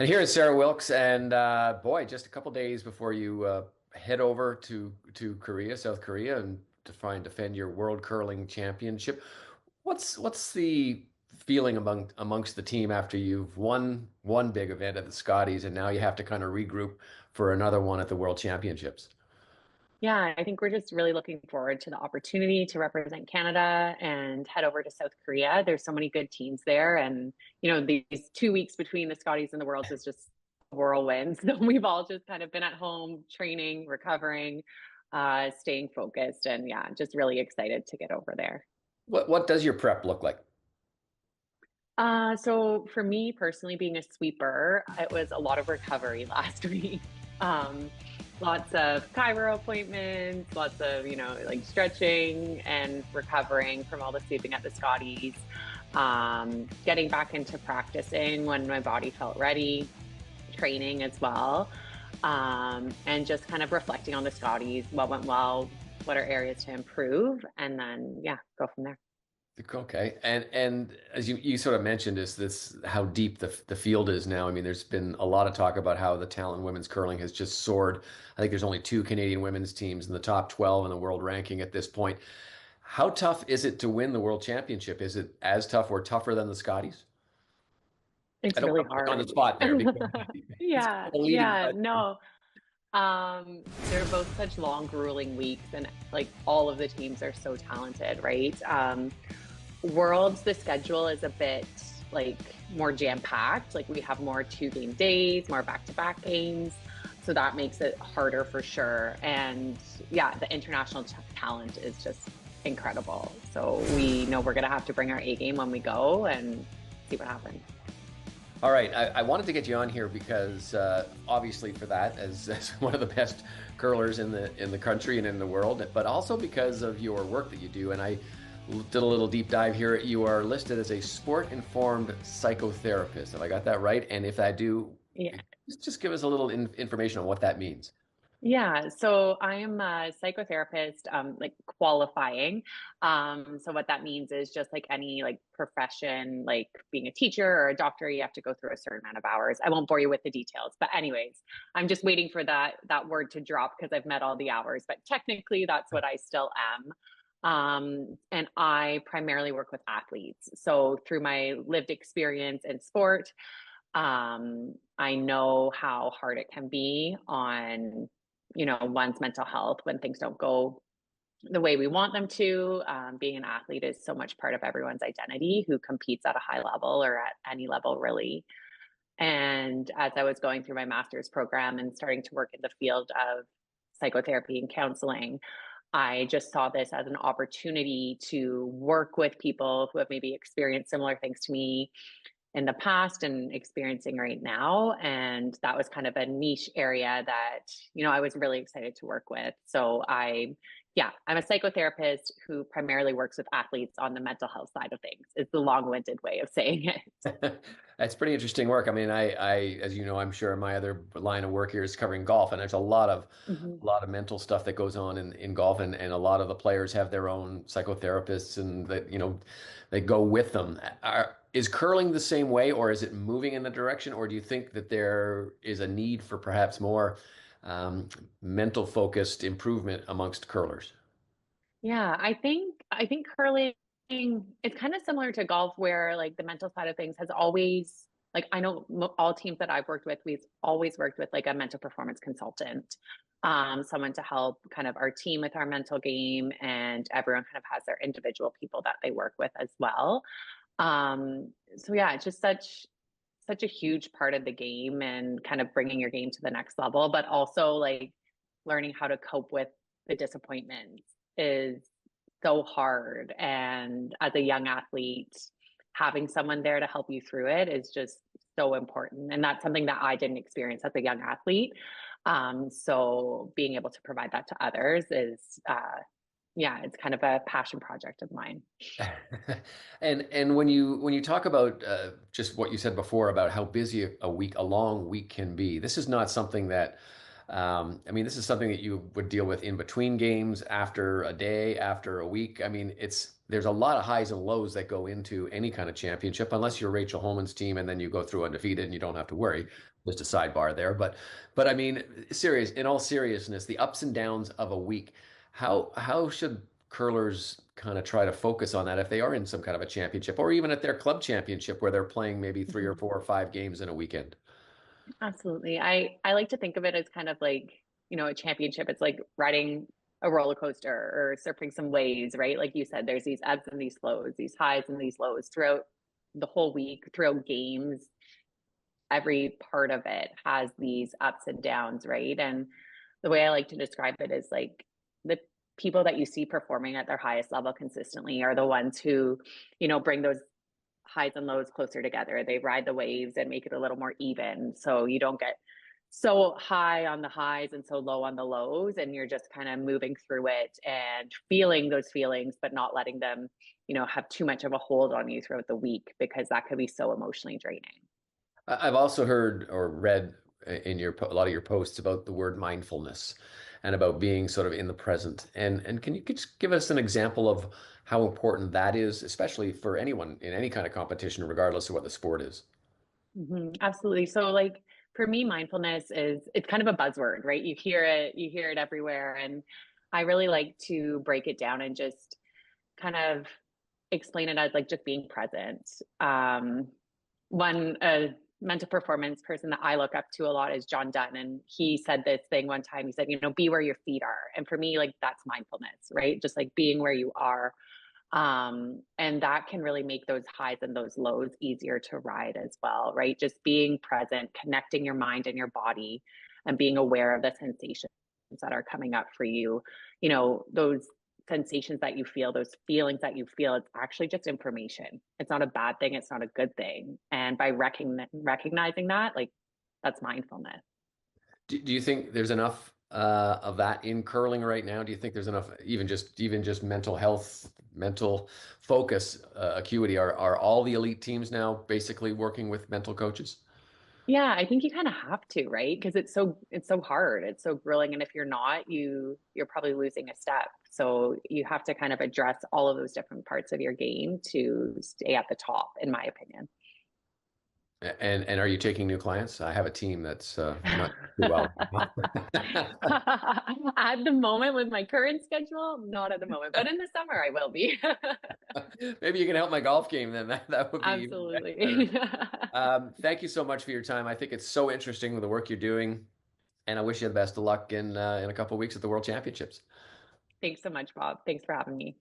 And here is Sarah Wilkes, and boy, just a couple days before you head over to Korea, South Korea, and to try and defend your World Curling Championship. What's the feeling amongst the team after you've won one big event at the Scotties, and now you have to kind of regroup for another one at the World Championships? Yeah, I think we're just really looking forward to the opportunity to represent Canada and head over to South Korea. There's so many good teams there. And, these 2 weeks between the Scotties and the Worlds is just a whirlwind. So we've all just kind of been at home training, recovering, staying focused, and yeah, just really excited to get over there. What does your prep look like? So for me personally, being a sweeper, it was a lot of recovery last week. Um, Lots of chiro appointments, lots of, like stretching and recovering from all the sweeping at the Scotties. Getting back into practicing when my body felt ready, training as well. And just kind of reflecting on the Scotties, what went well, what are areas to improve, and then yeah, go from there. Okay. And as you sort of mentioned, is this how deep the field is now? I mean, there's been a lot of talk about how the talent in women's curling has just soared. I think there's only two Canadian women's teams in the top 12 in the world ranking at this point. How tough is it to win the world championship? Is it as tough or tougher than the Scotties? I It's don't really want to put you on the hard. spot there because it's kind Yeah, of a leading yeah, question. no. They're both such long, grueling weeks, and like all of the teams are so talented, right? Worlds, the schedule is a bit like more jam-packed. Like we have more two-game days, more back-to-back games. So that makes it harder for sure. And yeah, the international talent is just incredible. So we know we're going to have to bring our A game when we go and see what happens. All right, I wanted to get you on here because obviously for that, as one of the best curlers in the country and in the world, but also because of your work that you do. And I did a little deep dive here. You are listed as a sport-informed psychotherapist. Have I got that right? And if I do, Yeah. just give us a little information on what that means. Yeah, so I am a psychotherapist, like qualifying. So what that means is just like any like profession, like being a teacher or a doctor, you have to go through a certain amount of hours. I won't bore you with the details, but anyways, I'm just waiting for that word to drop because I've met all the hours. But technically, that's what I still am. And I primarily work with athletes. So through my lived experience in sport, I know how hard it can be on, one's mental health when things don't go the way we want them to. Being an athlete is so much part of everyone's identity who competes at a high level or at any level, really. And as I was going through my master's program and starting to work in the field of psychotherapy and counseling, I just saw this as an opportunity to work with people who have maybe experienced similar things to me in the past and experiencing right now. And that was kind of a niche area that, I was really excited to work with. Yeah, I'm a psychotherapist who primarily works with athletes on the mental health side of things. It's the long-winded way of saying it. That's pretty interesting work. I mean, as you know, I'm sure my other line of work here is covering golf, and there's Mhm. a lot of mental stuff that goes on in golf, and a lot of the players have their own psychotherapists, and that they go with them. Is curling the same way, or is it moving in the direction, or do you think that there is a need for perhaps more um, mental focused improvement amongst curlers? Yeah, I think curling it's kind of similar to golf where like the mental side of things has always like I know all teams that I've worked with, we've always worked with like a mental performance consultant, someone to help kind of our team with our mental game, and everyone kind of has their individual people that they work with as well. So yeah, it's just such a huge part of the game and kind of bringing your game to the next level, but also like learning how to cope with the disappointments is so hard. And as a young athlete, having someone there to help you through it is just so important. And that's something that I didn't experience as a young athlete. So being able to provide that to others is, yeah, it's kind of a passion project of mine. And when you talk about just what you said before about how busy a long week can be, this is not something that I this is something that you would deal with in between games, after a day, after a week. I mean, it's there's a lot of highs and lows that go into any kind of championship, unless you're Rachel Homan's team and then you go through undefeated and you don't have to worry. Just a sidebar there. But I mean, in all seriousness, the ups and downs of a week, how should curlers kind of try to focus on that if they are in some kind of a championship or even at their club championship where they're playing maybe three or Mhm. four or five games in a weekend? Absolutely. I like to think of it as kind of like, a championship. It's like riding a roller coaster or surfing some waves, right? Like you said, there's these ebbs and these flows, these highs and these lows throughout the whole week, throughout games. Every part of it has these ups and downs, right? And the way I like to describe it is like the people that you see performing at their highest level consistently are the ones who, bring those highs and lows closer together. They ride the waves and make it a little more even. So you don't get so high on the highs and so low on the lows. And you're just kind of moving through it and feeling those feelings, but not letting them, have too much of a hold on you throughout the week because that could be so emotionally draining. I've also heard or read in a lot of your posts about the word mindfulness and about being sort of in the present. And can you just give us an example of how important that is, especially for anyone in any kind of competition, regardless of what the sport is? Absolutely. So like for me, mindfulness is it's kind of a buzzword, right? You hear it everywhere. And I really like to break it down and just kind of explain it as like just being present. One mental performance person that I look up to a lot is John Dutton. And he said this thing one time. He said, be where your feet are. And for me, like that's mindfulness, right? Just like being where you are, and that can really make those highs and those lows easier to ride as well, right? Just being present, connecting your mind and your body, and being aware of the sensations that are coming up for you. Those sensations that you feel, those feelings that you feel, it's actually just information. It's not a bad thing, it's not a good thing. And by recognizing that, like that's mindfulness. Do you think there's enough of that in curling right now? Do you think there's enough, even just mental health, mental focus, acuity? Are all the elite teams now basically working with mental coaches? Yeah, I think you kind of have to, right? Because it's so hard. It's so grilling. And if you're not, you're probably losing a step. So you have to kind of address all of those different parts of your game to stay at the top, in my opinion. And are you taking new clients? I have a team that's not too well. At the moment with my current schedule, not at the moment, but in the summer I will be. Maybe you can help my golf game then. That would be even better. Absolutely. Thank you so much for your time. I think it's so interesting with the work you're doing, and I wish you the best of luck in a couple of weeks at the World Championships. Thanks so much, Bob. Thanks for having me.